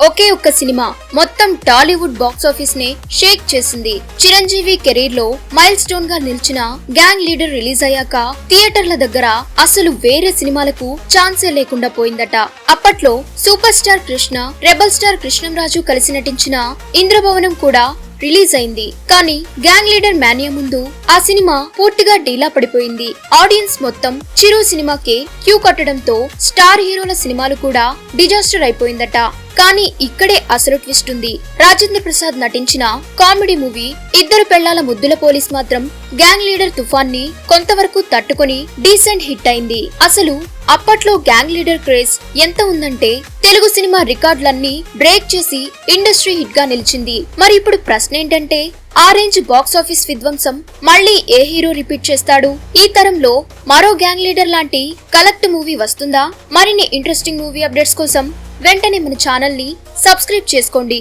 ఒకే ఒక్క సినిమా మొత్తం Tollywood box office నే షేక్ చేసింది. చిరంజీవి కెరీర్ లో మైల్ స్టోన్ గా నిలిచిన గ్యాంగ్ లీడర్ రిలీజ్ అయ్యాక థియేటర్ల దగ్గర అసలు వేరే సినిమాలకు ఛాన్సే లేకుండా పోయిందట. అప్పట్లో super star Krishna, rebel star Krishnam Raju కలిసి నటించిన ఇంద్రభవనం కూడా రిలీజ్ అయింది. కానీ గ్యాంగ్ లీడర్ మానియా ముందు ఆ సినిమా పూర్తిగా డీలా పడిపోయింది. ఆడియన్స్ మొత్తం చిరు సినిమాకే క్యూ కట్టడంతో స్టార్ హీరోల సినిమాలు కూడా డిజాస్టర్ అయిపోయిందట. కానీ ఇక్కడే అసలు ట్విస్ట్ ఉంది. రాజేంద్ర ప్రసాద్ నటించిన కామెడీ మూవీ ఇద్దరు పెళ్లాల ముద్దుల పోలీస్ మాత్రం గ్యాంగ్ లీడర్ తుఫాన్ ని కొంతవరకు తట్టుకొని డీసెంట్ హిట్ అయింది. అసలు అప్పట్లో గ్యాంగ్ లీడర్ క్రేజ్ ఎంత ఉందంటే తెలుగు సినిమా రికార్డులన్నీ బ్రేక్ చేసి ఇండస్ట్రీ హిట్ గా నిలిచింది. మరి ఇప్పుడు ప్రశ్న ఏంటంటే ఆ రేంజ్ బాక్స్ ఆఫీస్ విధ్వంసం మళ్ళీ ఏ హీరో రిపీట్ చేస్తాడు? ఈ తరంలో మరో గ్యాంగ్ లీడర్ లాంటి కలెక్ట్ మూవీ వస్తుందా? మరిన్ని ఇంట్రెస్టింగ్ మూవీ అప్డేట్స్ కోసం వెంటనే మన ఛానల్ ని సబ్స్క్రైబ్ చేసుకోండి.